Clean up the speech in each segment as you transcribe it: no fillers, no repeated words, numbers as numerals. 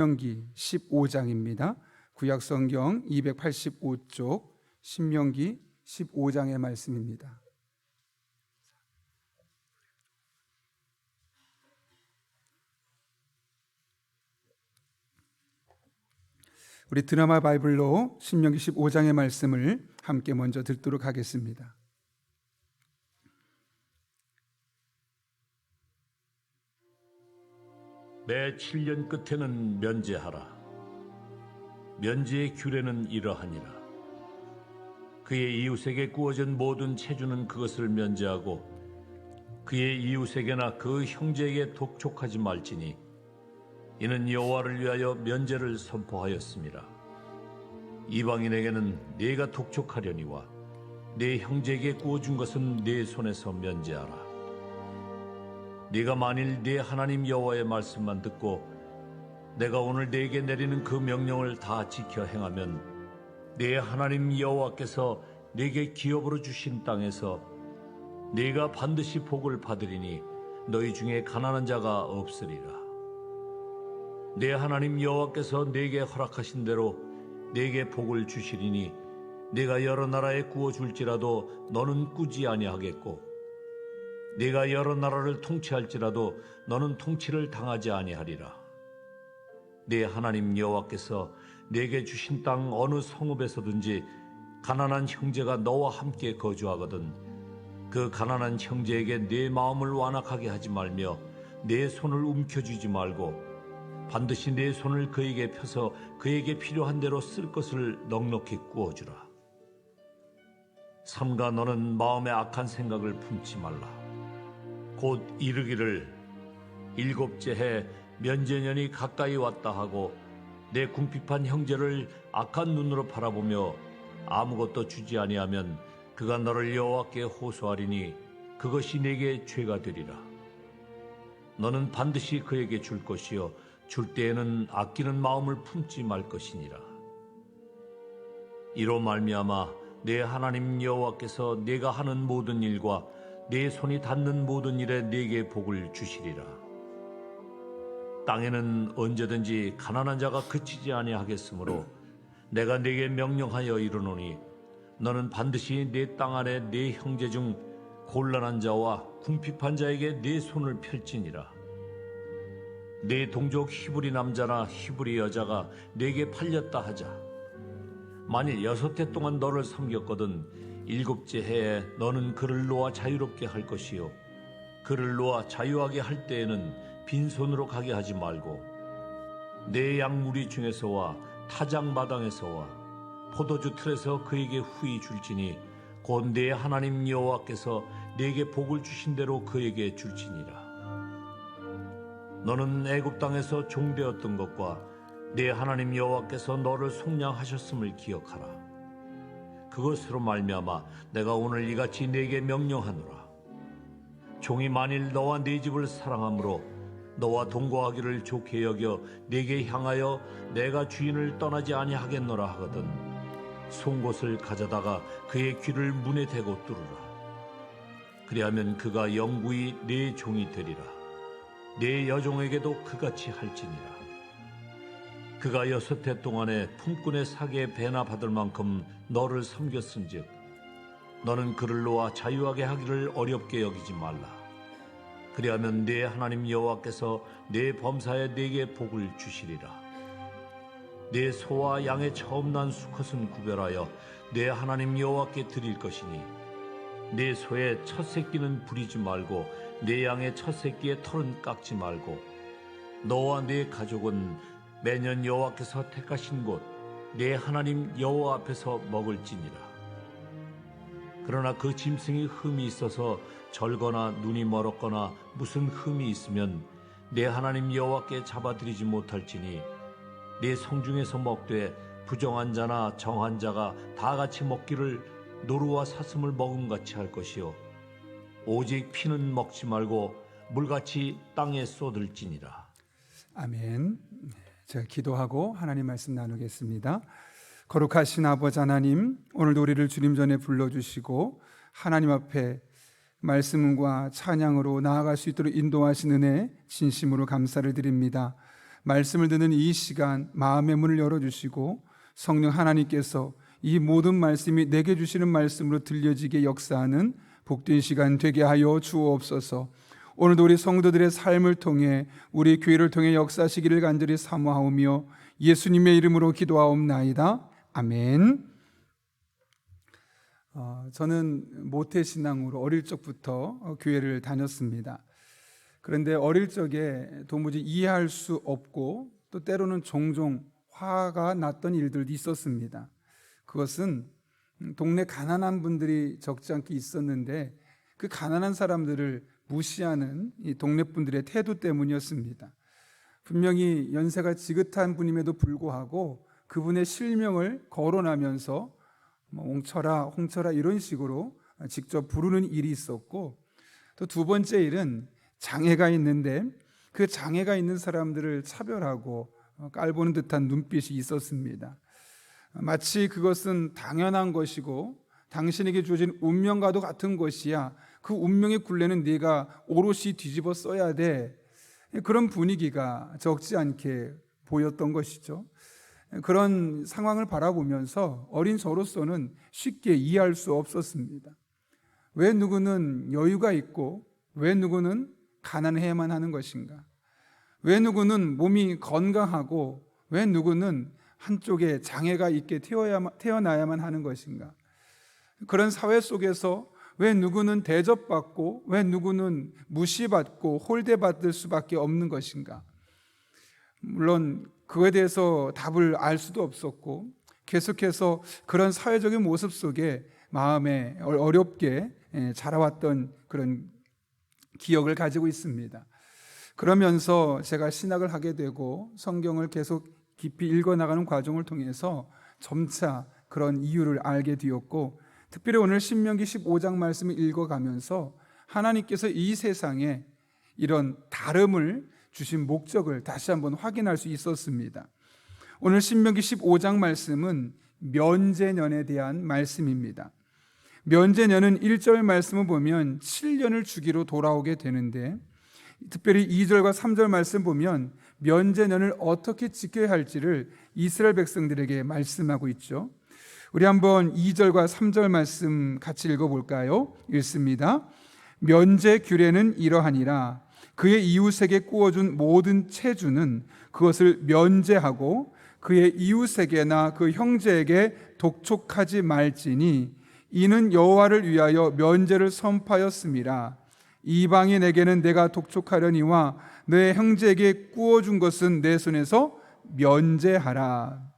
신명기 15장입니다. 구약성경 285쪽 신명기 15장의 말씀입니다. 우리 드라마 바이블로 신명기 15장의 말씀을 함께 먼저 듣도록 하겠습니다. 매 7년 끝에는 면제하라. 면제의 규례는 이러하니라. 그의 이웃에게 구워진 모든 체주는 그것을 면제하고 그의 이웃에게나 그 형제에게 독촉하지 말지니 이는 여호와를 위하여 면제를 선포하였음이라. 이방인에게는 네가 독촉하려니와 네 형제에게 구워준 것은 네 손에서 면제하라. 네가 만일 네 하나님 여호와의 말씀만 듣고 내가 오늘 네게 내리는 그 명령을 다 지켜 행하면 네 하나님 여호와께서 네게 기업으로 주신 땅에서 네가 반드시 복을 받으리니 너희 중에 가난한 자가 없으리라. 네 하나님 여호와께서 네게 허락하신 대로 네게 복을 주시리니 네가 여러 나라에 구워줄지라도 너는 꾸지 아니하겠고 네가 여러 나라를 통치할지라도 너는 통치를 당하지 아니하리라. 네 하나님 여호와께서 네게 주신 땅 어느 성읍에서든지 가난한 형제가 너와 함께 거주하거든 그 가난한 형제에게 네 마음을 완악하게 하지 말며 네 손을 움켜쥐지 말고 반드시 네 손을 그에게 펴서 그에게 필요한 대로 쓸 것을 넉넉히 구워주라. 삼가 너는 마음에 악한 생각을 품지 말라. 곧 이르기를 일곱째 해 면제년이 가까이 왔다 하고 내 궁핍한 형제를 악한 눈으로 바라보며 아무것도 주지 아니하면 그가 너를 여호와께 호소하리니 그것이 네게 죄가 되리라. 너는 반드시 그에게 줄 것이요 줄 때에는 아끼는 마음을 품지 말 것이니라. 이로 말미암아 내 하나님 여호와께서 네가 하는 모든 일과 네 손이 닿는 모든 일에 네게 복을 주시리라. 땅에는 언제든지 가난한 자가 그치지 아니하겠으므로 내가 네게 명령하여 이르노니 너는 반드시 네 땅 안에 네 형제 중 곤란한 자와 궁핍한 자에게 네 손을 펼지니라. 네 동족 히브리 남자나 히브리 여자가 네게 팔렸다 하자. 만일 6해 동안 너를 섬겼거든 7째 해에 너는 그를 놓아 자유롭게 할 것이요 그를 놓아 자유하게 할 때에는 빈손으로 가게 하지 말고 내 양무리 중에서와 타작 마당에서와 포도주 틀에서 그에게 후히 줄지니 곧 내 하나님 여호와께서 네게 복을 주신 대로 그에게 줄지니라. 너는 애굽 땅에서 종되었던 것과 내 하나님 여호와께서 너를 속량하셨음을 기억하라. 그것으로 말미암아 내가 오늘 이같이 네게 명령하노라. 종이 만일 너와 네 집을 사랑하므로 너와 동거하기를 좋게 여겨 네게 향하여 내가 주인을 떠나지 아니하겠노라 하거든 송곳을 가져다가 그의 귀를 문에 대고 뚫으라. 그리하면 그가 영구히 네 종이 되리라. 네 여종에게도 그같이 할지니라. 그가 6해 동안에 품꾼의 사기에 배나 받을 만큼 너를 섬겼은즉 너는 그를 놓아 자유하게 하기를 어렵게 여기지 말라. 그리하면 네 하나님 여호와께서 네 범사에 네게 복을 주시리라. 네 소와 양의 처음 난 수컷은 구별하여 네 하나님 여호와께 드릴 것이니 네 소의 첫 새끼는 부리지 말고 네 양의 첫 새끼의 털은 깎지 말고 너와 네 가족은 매년 여호와께서 택하신 곳 내 하나님 여호와 앞에서 먹을지니라. 그러나 그 짐승이 흠이 있어서 절거나 눈이 멀었거나 무슨 흠이 있으면 내 하나님 여호와께 잡아드리지 못할지니 네 성중에서 먹되 부정한 자나 정한 자가 다 같이 먹기를 노루와 사슴을 먹음같이 할 것이요 오직 피는 먹지 말고 물같이 땅에 쏟을지니라. 아멘. 제가 기도하고 하나님 말씀 나누겠습니다. 거룩하신 아버지 하나님, 오늘도 우리를 주님 전에 불러주시고 하나님 앞에 말씀과 찬양으로 나아갈 수 있도록 인도하신 은혜 진심으로 감사를 드립니다. 말씀을 듣는 이 시간 마음의 문을 열어주시고 성령 하나님께서 이 모든 말씀이 내게 주시는 말씀으로 들려지게 역사하는 복된 시간 되게 하여 주옵소서. 오늘도 우리 성도들의 삶을 통해 우리 교회를 통해 역사하시기를 간절히 사모하오며 예수님의 이름으로 기도하옵나이다. 아멘. 저는 모태신앙으로 어릴 적부터 교회를 다녔습니다. 그런데 어릴 적에 도무지 이해할 수 없고 또 때로는 종종 화가 났던 일들도 있었습니다. 그것은 동네 가난한 분들이 적지 않게 있었는데 그 가난한 사람들을 무시하는 이 동네 분들의 태도 때문이었습니다. 분명히 연세가 지긋한 분임에도 불구하고 그분의 실명을 거론하면서 옹철아, 홍철아 이런 식으로 직접 부르는 일이 있었고, 또 두 번째 일은 장애가 있는데 그 장애가 있는 사람들을 차별하고 깔보는 듯한 눈빛이 있었습니다. 마치 그것은 당연한 것이고 당신에게 주어진 운명과도 같은 것이야, 그 운명의 굴레는 네가 오롯이 뒤집어 써야 돼, 그런 분위기가 적지 않게 보였던 것이죠. 그런 상황을 바라보면서 어린 저로서는 쉽게 이해할 수 없었습니다. 왜 누구는 여유가 있고 왜 누구는 가난해야만 하는 것인가? 왜 누구는 몸이 건강하고 왜 누구는 한쪽에 장애가 있게 태어나야만 하는 것인가? 그런 사회 속에서 왜 누구는 대접받고 왜 누구는 무시받고 홀대받을 수밖에 없는 것인가? 물론 그거에 대해서 답을 알 수도 없었고 계속해서 그런 사회적인 모습 속에 마음에 어렵게 자라왔던 그런 기억을 가지고 있습니다. 그러면서 제가 신학을 하게 되고 성경을 계속 깊이 읽어나가는 과정을 통해서 점차 그런 이유를 알게 되었고, 특별히 오늘 신명기 15장 말씀을 읽어가면서 하나님께서 이 세상에 이런 다름을 주신 목적을 다시 한번 확인할 수 있었습니다. 오늘 신명기 15장 말씀은 면제년에 대한 말씀입니다. 면제년은 1절 말씀을 보면 7년을 주기로 돌아오게 되는데, 특별히 2절과 3절 말씀 보면 면제년을 어떻게 지켜야 할지를 이스라엘 백성들에게 말씀하고 있죠. 우리 한번 2절과 3절 말씀 같이 읽어볼까요? 읽습니다. 면제 규례는 이러하니라. 그의 이웃에게 구워준 모든 채주는 그것을 면제하고 그의 이웃에게나 그 형제에게 독촉하지 말지니 이는 여호와를 위하여 면제를 선포하였음이라. 이방인에게는 내가 독촉하려니와 내 형제에게 구워준 것은 내 손에서 면제하라.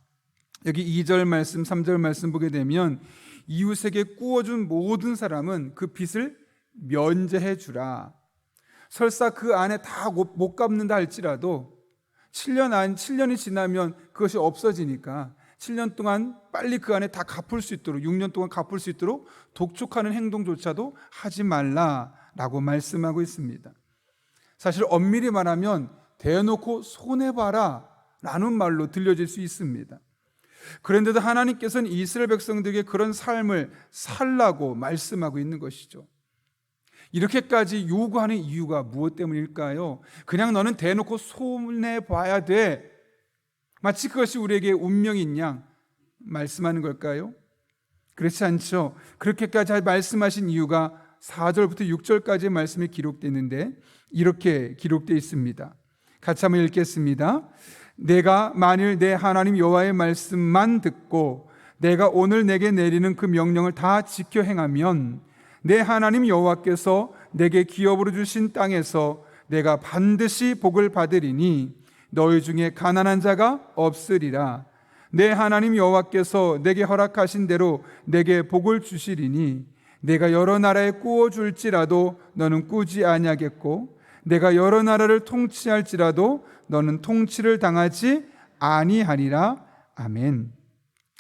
여기 2절 말씀 3절 말씀 보게 되면 이웃에게 구워준 모든 사람은 그 빚을 면제해 주라. 설사 그 안에 다 못 갚는다 할지라도 7년이 지나면 그것이 없어지니까 7년 동안 빨리 그 안에 다 갚을 수 있도록, 6년 동안 갚을 수 있도록 독촉하는 행동조차도 하지 말라라고 말씀하고 있습니다. 사실 엄밀히 말하면 대놓고 손해봐라 라는 말로 들려질 수 있습니다. 그런데도 하나님께서는 이스라엘 백성들에게 그런 삶을 살라고 말씀하고 있는 것이죠. 이렇게까지 요구하는 이유가 무엇 때문일까요? 그냥 너는 대놓고 손해봐야 돼, 마치 그것이 우리에게 운명인 양 말씀하는 걸까요? 그렇지 않죠. 그렇게까지 말씀하신 이유가 4절부터 6절까지의 말씀에 기록되어 이렇게 기록되어 있습니다. 같이 한번 읽겠습니다. 내가 만일 내 하나님 여호와의 말씀만 듣고 내가 오늘 내게 내리는 그 명령을 다 지켜 행하면 내 하나님 여호와께서 내게 기업으로 주신 땅에서 내가 반드시 복을 받으리니 너희 중에 가난한 자가 없으리라. 내 하나님 여호와께서 내게 허락하신 대로 내게 복을 주시리니 내가 여러 나라에 꾸어 줄지라도 너는 꾸지 아니하겠고 내가 여러 나라를 통치할지라도 너는 통치를 당하지 아니하리라. 아멘.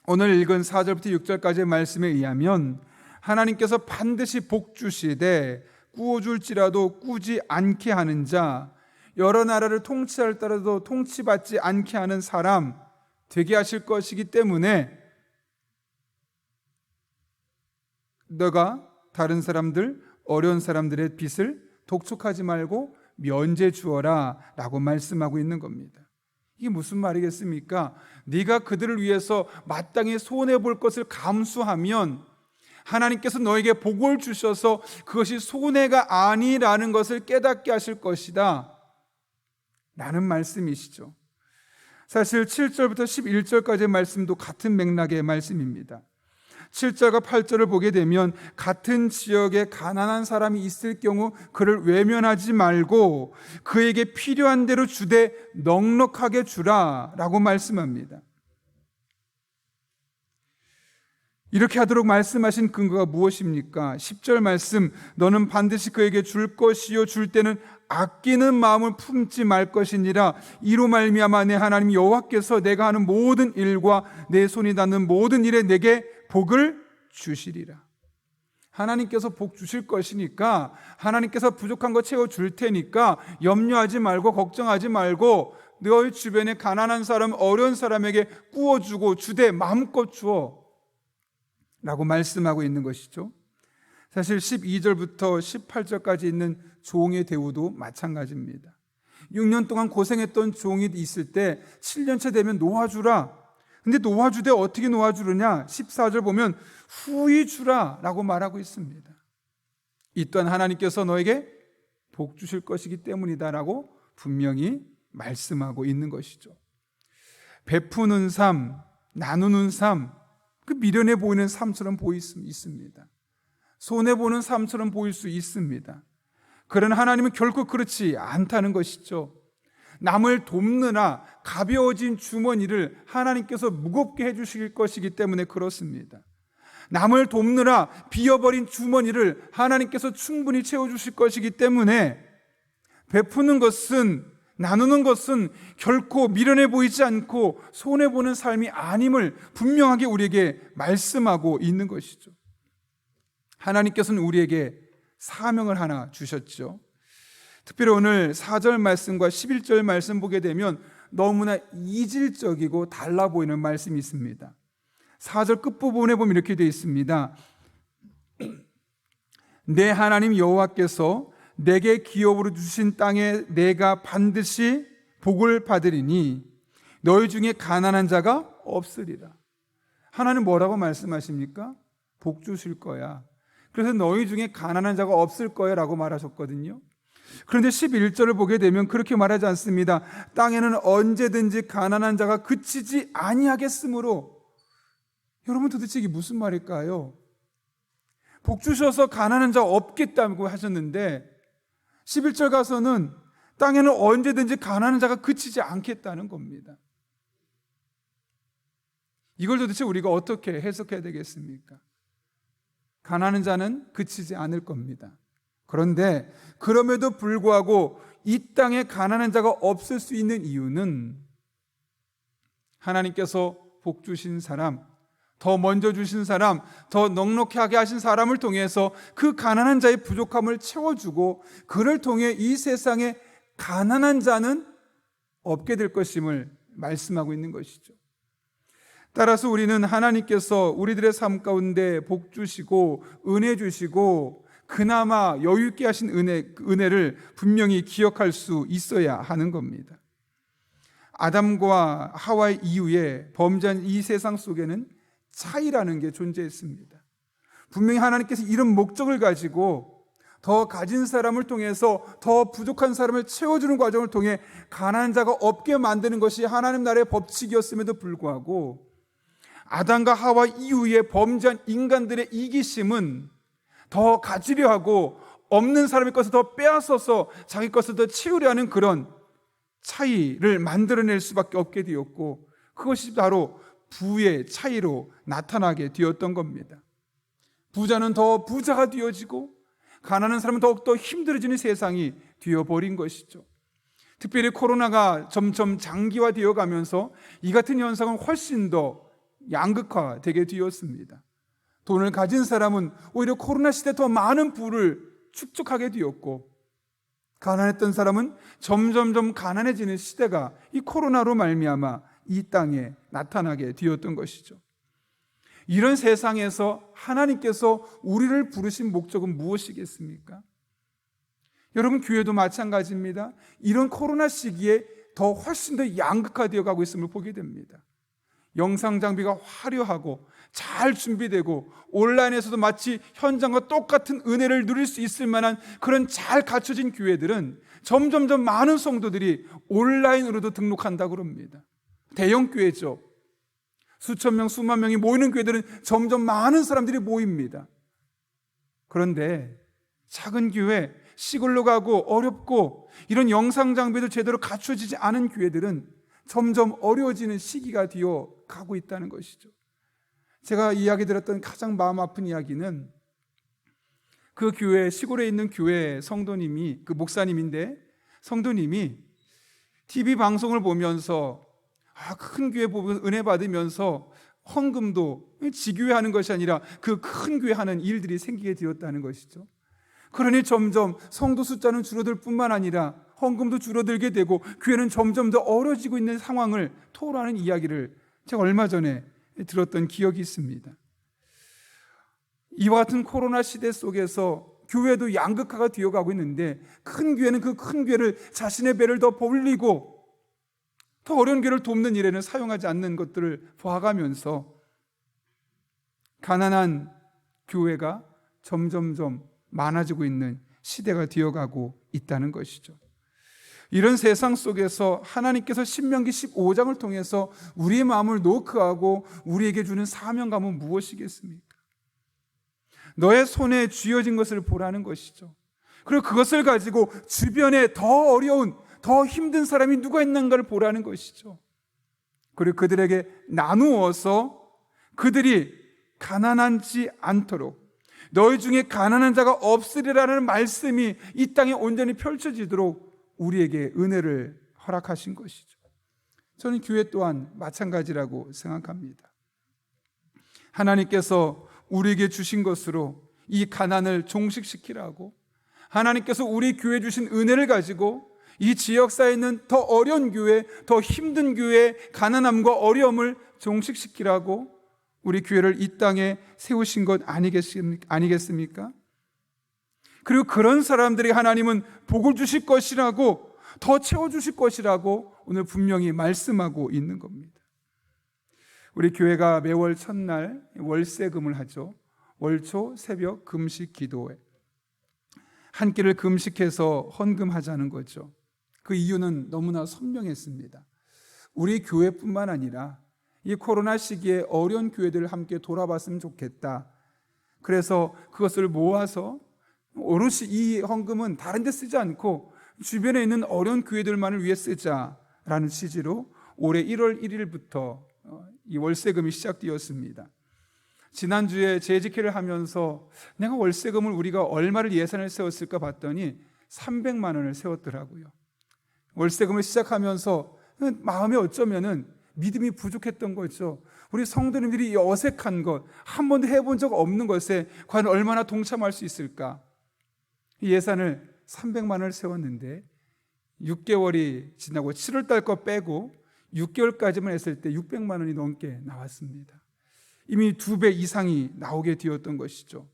오늘 읽은 4절부터 6절까지의 말씀에 의하면 하나님께서 반드시 복 주시되 꾸어 줄지라도 꾸지 않게 하는 자, 여러 나라를 통치할지라도 통치받지 않게 하는 사람 되게 하실 것이기 때문에 너가 다른 사람들, 어려운 사람들의 빚을 독촉하지 말고 면제 주어라 라고 말씀하고 있는 겁니다. 이게 무슨 말이겠습니까? 네가 그들을 위해서 마땅히 손해볼 것을 감수하면 하나님께서 너에게 복을 주셔서 그것이 손해가 아니라는 것을 깨닫게 하실 것이다 라는 말씀이시죠. 사실 7절부터 11절까지의 말씀도 같은 맥락의 말씀입니다. 7절과 8절을 보게 되면 같은 지역에 가난한 사람이 있을 경우 그를 외면하지 말고 그에게 필요한 대로 주되 넉넉하게 주라 라고 말씀합니다. 이렇게 하도록 말씀하신 근거가 무엇입니까? 10절 말씀, 너는 반드시 그에게 줄 것이요 줄 때는 아끼는 마음을 품지 말 것이니라. 이로 말미암아 내 하나님 여호와께서 내가 하는 모든 일과 내 손이 닿는 모든 일에 내게 복을 주시리라. 하나님께서 복 주실 것이니까, 하나님께서 부족한 거 채워줄 테니까 염려하지 말고 걱정하지 말고 너희 주변에 가난한 사람, 어려운 사람에게 구워주고 주되 마음껏 주어 라고 말씀하고 있는 것이죠. 사실 12절부터 18절까지 있는 종의 대우도 마찬가지입니다. 6년 동안 고생했던 종이 있을 때 7년차 되면 놓아주라. 근데 놓아주되 어떻게 놓아주느냐? 14절 보면 후히 주라 라고 말하고 있습니다. 이 또한 하나님께서 너에게 복 주실 것이기 때문이다 라고 분명히 말씀하고 있는 것이죠. 베푸는 삶, 나누는 삶, 그 미련해 보이는 삶처럼 보일 수 있습니다. 손해보는 삶처럼 보일 수 있습니다. 그러나 하나님은 결코 그렇지 않다는 것이죠. 남을 돕느라 가벼워진 주머니를 하나님께서 무겁게 해주실 것이기 때문에 그렇습니다. 남을 돕느라 비어버린 주머니를 하나님께서 충분히 채워주실 것이기 때문에 베푸는 것은, 나누는 것은 결코 미련해 보이지 않고 손해보는 삶이 아님을 분명하게 우리에게 말씀하고 있는 것이죠. 하나님께서는 우리에게 사명을 하나 주셨죠. 특별히 오늘 4절 말씀과 11절 말씀 보게 되면 너무나 이질적이고 달라 보이는 말씀이 있습니다. 4절 끝부분에 보면 이렇게 되어 있습니다. 내 하나님 여호와께서 내게 기업으로 주신 땅에 내가 반드시 복을 받으리니 너희 중에 가난한 자가 없으리라. 하나님 뭐라고 말씀하십니까? 복 주실 거야. 그래서 너희 중에 가난한 자가 없을 거야 라고 말하셨거든요. 그런데 11절을 보게 되면 그렇게 말하지 않습니다. 땅에는 언제든지 가난한 자가 그치지 아니하겠으므로. 여러분 도대체 이게 무슨 말일까요? 복 주셔서 가난한 자 없겠다고 하셨는데 11절 가서는 땅에는 언제든지 가난한 자가 그치지 않겠다는 겁니다. 이걸 도대체 우리가 어떻게 해석해야 되겠습니까? 가난한 자는 그치지 않을 겁니다. 그런데 그럼에도 불구하고 이 땅에 가난한 자가 없을 수 있는 이유는 하나님께서 복 주신 사람, 더 먼저 주신 사람, 더 넉넉하게 하신 사람을 통해서 그 가난한 자의 부족함을 채워주고 그를 통해 이 세상에 가난한 자는 없게 될 것임을 말씀하고 있는 것이죠. 따라서 우리는 하나님께서 우리들의 삶 가운데 복 주시고 은혜 주시고 그나마 여유 있게 하신 은혜를 분명히 기억할 수 있어야 하는 겁니다. 아담과 하와의 이후에 범죄한 이 세상 속에는 차이라는 게 존재했습니다. 분명히 하나님께서 이런 목적을 가지고 더 가진 사람을 통해서 더 부족한 사람을 채워주는 과정을 통해 가난한 자가 없게 만드는 것이 하나님 나라의 법칙이었음에도 불구하고 아담과 하와 이후에 범죄한 인간들의 이기심은 더 가지려 하고 없는 사람의 것을 더 빼앗아서 자기 것을 더 채우려 하는 그런 차이를 만들어낼 수밖에 없게 되었고 그것이 바로 부의 차이로 나타나게 되었던 겁니다. 부자는 더 부자가 되어지고 가난한 사람은 더욱더 힘들어지는 세상이 되어버린 것이죠. 특별히 코로나가 점점 장기화되어 가면서 이 같은 현상은 훨씬 더 양극화되게 되었습니다. 돈을 가진 사람은 오히려 코로나 시대에 더 많은 부를 축적하게 되었고 가난했던 사람은 점점점 가난해지는 시대가 이 코로나로 말미암아 이 땅에 나타나게 되었던 것이죠. 이런 세상에서 하나님께서 우리를 부르신 목적은 무엇이겠습니까? 여러분 교회도 마찬가지입니다. 이런 코로나 시기에 더 훨씬 더 양극화되어 가고 있음을 보게 됩니다. 영상 장비가 화려하고 잘 준비되고 온라인에서도 마치 현장과 똑같은 은혜를 누릴 수 있을 만한 그런 잘 갖춰진 교회들은 점점점 많은 성도들이 온라인으로도 등록한다고 합니다. 대형 교회죠. 수천 명, 수만 명이 모이는 교회들은 점점 많은 사람들이 모입니다. 그런데 작은 교회, 시골로 가고 어렵고 이런 영상 장비도 제대로 갖춰지지 않은 교회들은 점점 어려워지는 시기가 되어 가고 있다는 것이죠. 제가 이야기 들었던 가장 마음 아픈 이야기는 그 교회, 시골에 있는 교회 성도님이, 그 목사님인데 성도님이 TV 방송을 보면서 큰 교회 보면 은혜 받으면서 헌금도 지교회 하는 것이 아니라 그 큰 교회 하는 일들이 생기게 되었다는 것이죠. 그러니 점점 성도 숫자는 줄어들 뿐만 아니라 헌금도 줄어들게 되고 교회는 점점 더 어려지고 있는 상황을 토로하는 이야기를 제가 얼마 전에 들었던 기억이 있습니다. 이와 같은 코로나 시대 속에서 교회도 양극화가 되어가고 있는데 큰 교회는 그 큰 교회를 자신의 배를 더 벌리고 더 어려운 교회를 돕는 일에는 사용하지 않는 것들을 봐가면서 가난한 교회가 점점점 많아지고 있는 시대가 되어가고 있다는 것이죠. 이런 세상 속에서 하나님께서 신명기 15장을 통해서 우리의 마음을 노크하고 우리에게 주는 사명감은 무엇이겠습니까? 너의 손에 쥐어진 것을 보라는 것이죠. 그리고 그것을 가지고 주변에 더 어려운, 더 힘든 사람이 누가 있는가를 보라는 것이죠. 그리고 그들에게 나누어서 그들이 가난하지 않도록, 너희 중에 가난한 자가 없으리라는 말씀이 이 땅에 온전히 펼쳐지도록 우리에게 은혜를 허락하신 것이죠. 저는 교회 또한 마찬가지라고 생각합니다. 하나님께서 우리에게 주신 것으로 이 가난을 종식시키라고, 하나님께서 우리 교회에 주신 은혜를 가지고 이 지역사에 있는 더 어려운 교회, 더 힘든 교회의 가난함과 어려움을 종식시키라고 우리 교회를 이 땅에 세우신 것 아니겠습니까? 그리고 그런 사람들이 하나님은 복을 주실 것이라고, 더 채워주실 것이라고 오늘 분명히 말씀하고 있는 겁니다. 우리 교회가 매월 첫날 월세금을 하죠. 월초 새벽 금식 기도회, 한 끼를 금식해서 헌금하자는 거죠. 그 이유는 너무나 선명했습니다. 우리 교회뿐만 아니라 이 코로나 시기에 어려운 교회들을 함께 돌아봤으면 좋겠다. 그래서 그것을 모아서 오롯이 이 헌금은 다른 데 쓰지 않고 주변에 있는 어려운 교회들만을 위해 쓰자라는 취지로 올해 1월 1일부터 이 월세금이 시작되었습니다. 지난주에 재직회를 하면서 내가 월세금을 우리가 얼마를 예산을 세웠을까 봤더니 300만 원을 세웠더라고요. 월세금을 시작하면서 마음에 어쩌면은 믿음이 부족했던 거죠. 우리 성도님들이 이 어색한 것, 한 번도 해본 적 없는 것에 과연 얼마나 동참할 수 있을까? 이 예산을 300만 원을 세웠는데 6개월이 지나고 7월 달 거 빼고 6개월까지만 했을 때 600만 원이 넘게 나왔습니다. 이미 2배 이상이 나오게 되었던 것이죠.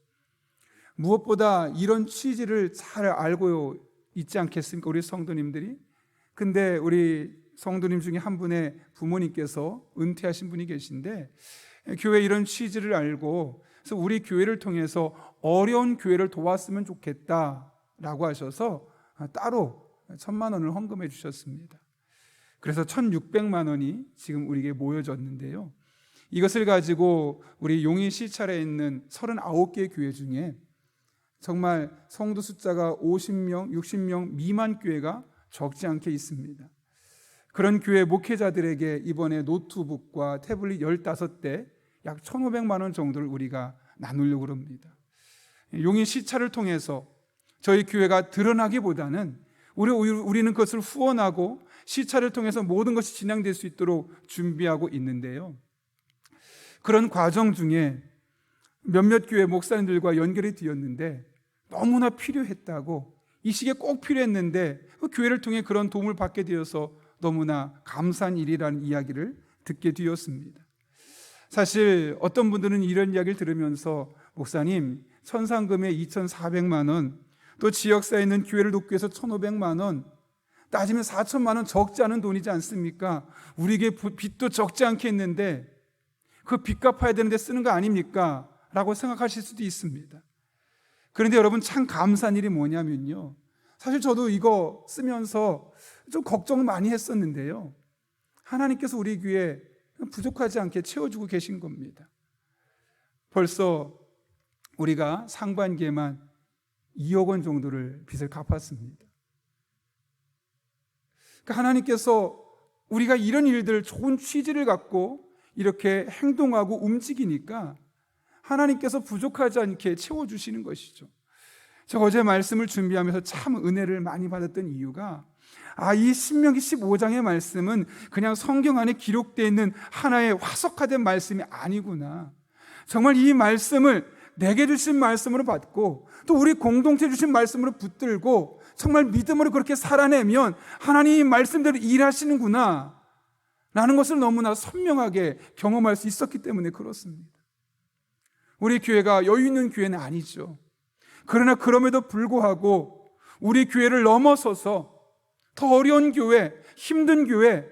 무엇보다 이런 취지를 잘 알고 있지 않겠습니까? 우리 성도님들이. 근데 우리 성도님 중에 한 분의 부모님께서 은퇴하신 분이 계신데 교회 이런 취지를 알고 그래서 우리 교회를 통해서 어려운 교회를 도왔으면 좋겠다라고 하셔서 따로 1,000만 원을 헌금해 주셨습니다. 그래서 1,600만 원이 지금 우리에게 모여졌는데요. 이것을 가지고 우리 용인 시찰에 있는 39개 교회 중에 정말 성도 숫자가 50명, 60명 미만 교회가 적지 않게 있습니다. 그런 교회 목회자들에게 이번에 노트북과 태블릿 15대 약 1,500만 원 정도를 우리가 나누려고 합니다. 용인 시찰을 통해서 저희 교회가 드러나기보다는 우리는 그것을 후원하고 시찰을 통해서 모든 것이 진행될 수 있도록 준비하고 있는데요. 그런 과정 중에 몇몇 교회 목사님들과 연결이 되었는데 너무나 필요했다고, 이 시기에 꼭 필요했는데 그 교회를 통해 그런 도움을 받게 되어서 너무나 감사한 일이라는 이야기를 듣게 되었습니다. 사실 어떤 분들은 이런 이야기를 들으면서 목사님, 천상금에 2,400만 원, 또 지역사에 있는 교회를 돕기 위해서 1,500만 원, 따지면 4천만 원 적지 않은 돈이지 않습니까? 우리에게 빚도 적지 않겠는데 그 빚 갚아야 되는데 쓰는 거 아닙니까? 라고 생각하실 수도 있습니다. 그런데 여러분, 참 감사한 일이 뭐냐면요, 사실 저도 이거 쓰면서 좀 걱정을 많이 했었는데요, 하나님께서 우리 귀에 부족하지 않게 채워주고 계신 겁니다. 벌써 우리가 상반기에만 2억 원 정도를 빚을 갚았습니다. 그러니까 하나님께서 우리가 이런 일들, 좋은 취지를 갖고 이렇게 행동하고 움직이니까 하나님께서 부족하지 않게 채워주시는 것이죠. 제가 어제 말씀을 준비하면서 참 은혜를 많이 받았던 이유가, 이 신명기 15장의 말씀은 그냥 성경 안에 기록되어 있는 하나의 화석화된 말씀이 아니구나. 정말 이 말씀을 내게 주신 말씀으로 받고 또 우리 공동체 주신 말씀으로 붙들고 정말 믿음으로 그렇게 살아내면 하나님이 말씀대로 일하시는구나 라는 것을 너무나 선명하게 경험할 수 있었기 때문에 그렇습니다. 우리 교회가 여유 있는 교회는 아니죠. 그러나 그럼에도 불구하고 우리 교회를 넘어서서 더 어려운 교회, 힘든 교회,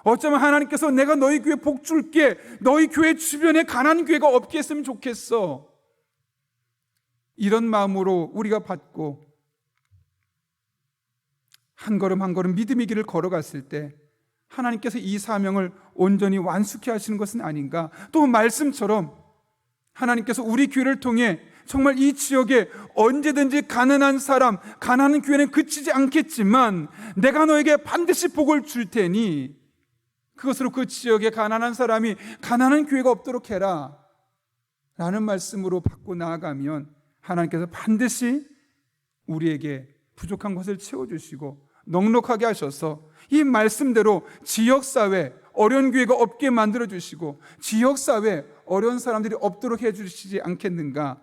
어쩌면 하나님께서 내가 너희 교회 복 줄게, 너희 교회 주변에 가난한 교회가 없게 했으면 좋겠어, 이런 마음으로 우리가 받고 한 걸음 한 걸음 믿음의 길을 걸어갔을 때 하나님께서 이 사명을 온전히 완수케 하시는 것은 아닌가. 또 말씀처럼 하나님께서 우리 교회를 통해 정말 이 지역에 언제든지 가난한 사람, 가난한 교회는 그치지 않겠지만 내가 너에게 반드시 복을 줄 테니 그것으로 그 지역에 가난한 사람이 가난한 교회가 없도록 해라 라는 말씀으로 받고 나아가면 하나님께서 반드시 우리에게 부족한 것을 채워주시고 넉넉하게 하셔서 이 말씀대로 지역사회 어려운 교회가 없게 만들어주시고 지역사회 어려운 사람들이 없도록 해주시지 않겠는가.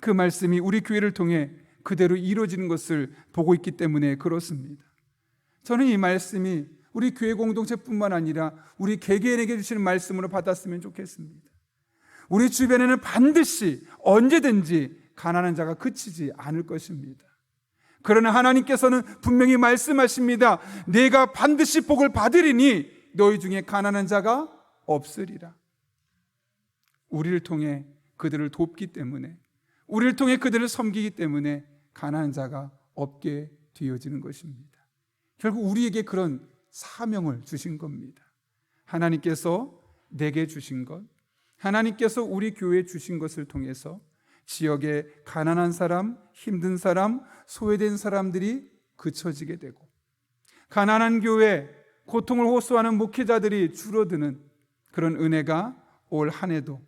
그 말씀이 우리 교회를 통해 그대로 이루어지는 것을 보고 있기 때문에 그렇습니다. 저는 이 말씀이 우리 교회 공동체뿐만 아니라 우리 개개인에게 주시는 말씀으로 받았으면 좋겠습니다. 우리 주변에는 반드시 언제든지 가난한 자가 그치지 않을 것입니다. 그러나 하나님께서는 분명히 말씀하십니다. 내가 반드시 복을 받으리니 너희 중에 가난한 자가 없으리라. 우리를 통해 그들을 돕기 때문에, 우리를 통해 그들을 섬기기 때문에 가난한 자가 없게 되어지는 것입니다. 결국 우리에게 그런 사명을 주신 겁니다. 하나님께서 내게 주신 것, 하나님께서 우리 교회에 주신 것을 통해서 지역의 가난한 사람, 힘든 사람, 소외된 사람들이 그쳐지게 되고 가난한 교회, 고통을 호소하는 목회자들이 줄어드는 그런 은혜가 올 한 해도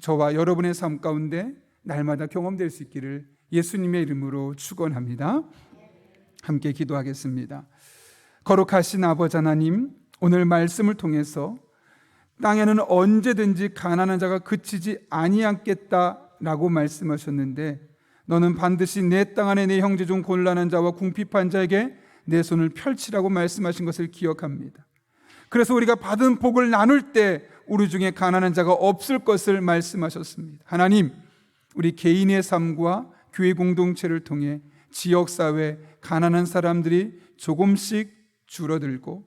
저와 여러분의 삶 가운데 날마다 경험될 수 있기를 예수님의 이름으로 축원합니다. 함께 기도하겠습니다. 거룩하신 아버지 하나님, 오늘 말씀을 통해서 땅에는 언제든지 가난한 자가 그치지 아니하겠다라고 말씀하셨는데, 너는 반드시 내 땅 안에 내 형제 중 곤란한 자와 궁핍한 자에게 내 손을 펼치라고 말씀하신 것을 기억합니다. 그래서 우리가 받은 복을 나눌 때 우리 중에 가난한 자가 없을 것을 말씀하셨습니다. 하나님, 우리 개인의 삶과 교회 공동체를 통해 지역사회 가난한 사람들이 조금씩 줄어들고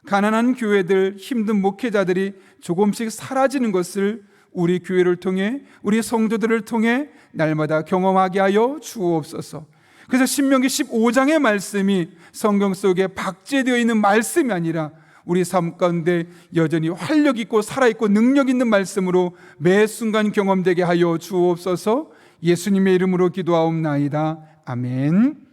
가난한 교회들, 힘든 목회자들이 조금씩 사라지는 것을 우리 교회를 통해, 우리 성도들을 통해 날마다 경험하게 하여 주옵소서. 그래서 신명기 15장의 말씀이 성경 속에 박제되어 있는 말씀이 아니라 우리 삶 가운데 여전히 활력 있고 살아있고 능력 있는 말씀으로 매 순간 경험되게 하여 주옵소서. 예수님의 이름으로 기도하옵나이다. 아멘.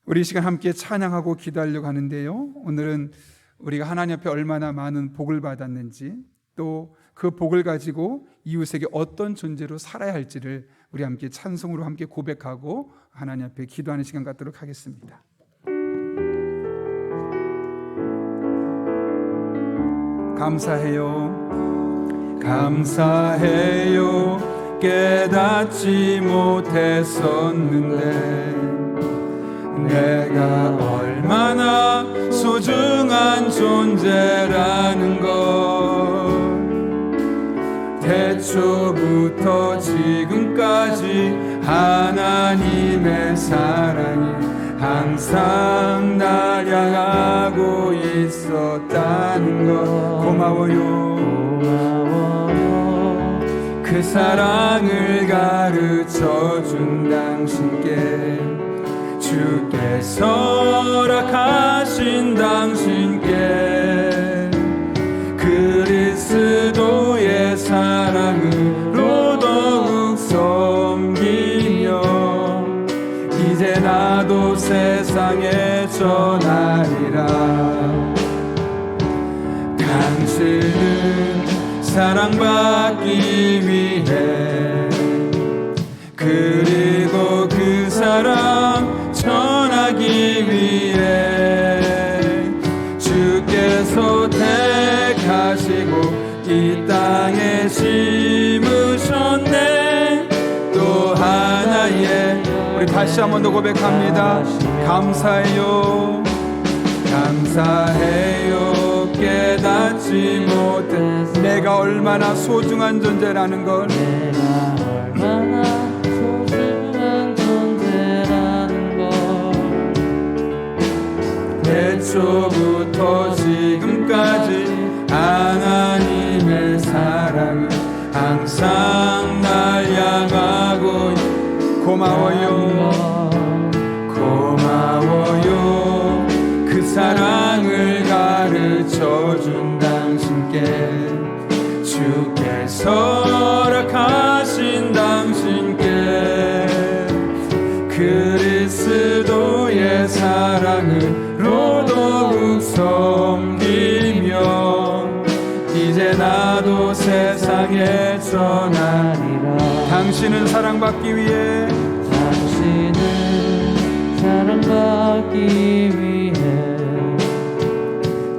우리 이 시간 함께 찬양하고 기도하려고 하는데요, 오늘은 우리가 하나님 앞에 얼마나 많은 복을 받았는지, 또 그 복을 가지고 이웃에게 어떤 존재로 살아야 할지를 우리 함께 찬송으로 함께 고백하고 하나님 앞에 기도하는 시간 갖도록 하겠습니다. 감사해요, 감사해요. 깨닫지 못했었는데 내가 얼마나 소중한 존재라는 것, 태초부터 지금까지 하나님의 사랑이 항상 날 향하고 있었다는 것 고마워요. 그 사랑을 가르쳐준 당신께, 주께서 허락하신 당신께 그리스도의 사랑으로 더욱 섬기며 이제 나도 세상에 전하리라. 당신은 사랑받기 위해 그리고 그 사랑 전하기 위해 주께서 택하시고 이 땅에 심으셨네. 또 하나의 우리 다시 한 번 더 고백합니다. 감사해요, 감사해요. 깨닫지 못해 내가 얼마나 소중한 존재라는 걸, 애초부터 지금까지 하나님의 사랑은 항상 날 향하고 고마워요, 고마워요. 그 사랑을 가르쳐준 당신께, 주께서 허락하신 당신께 그리스도의 사랑으로 더욱 섬기며 이제 나도 세상에 전하리라. 당신은 사랑받기 위해, 당신은 사랑받기 위해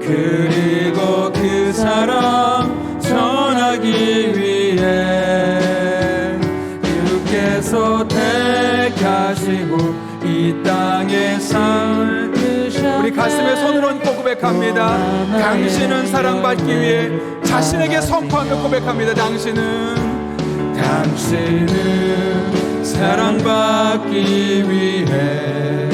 그리고 그 사랑 전하기 위해 주께서 택하시고 이 땅에 살으셨네. 우리 가슴에 손을 얹고 고백합니다. 당신은 사랑받기 위해 자신에게 선포하며 고백합니다. 당신은 사랑받기 위해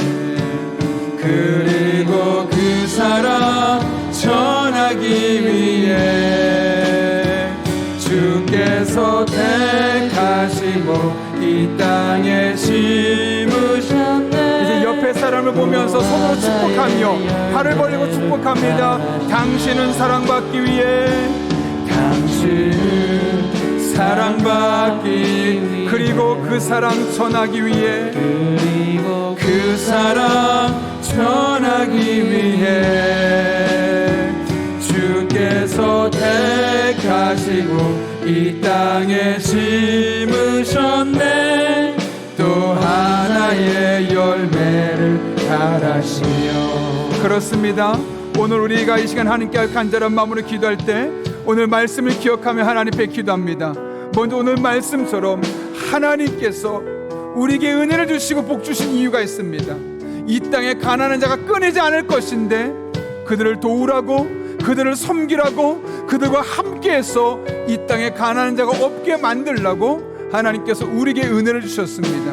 그리고 그 사랑 전하기 위해 주께서 택하시고 이 땅에 심으셨네. 이제 옆에 사람을 보면서 손으로 축복하며 팔을 벌리고 축복합니다. 당신은 사랑받기 위해, 당신은 사랑받기 그리고 그 사랑 전하기 위해, 그리고 그 사랑 전하기 위해 주께서 택하시고 이 땅에 심으셨네. 또 하나의 열매를 달아시며. 그렇습니다. 오늘 우리가 이 시간 하나님께 간절한 마음으로 기도할 때 오늘 말씀을 기억하며 하나님 앞에 기도합니다. 먼저 오늘 말씀처럼 하나님께서 우리에게 은혜를 주시고 복 주신 이유가 있습니다. 이 땅에 가난한 자가 끊이지 않을 것인데 그들을 도우라고, 그들을 섬기라고, 그들과 함께해서 이 땅에 가난한 자가 없게 만들라고 하나님께서 우리에게 은혜를 주셨습니다.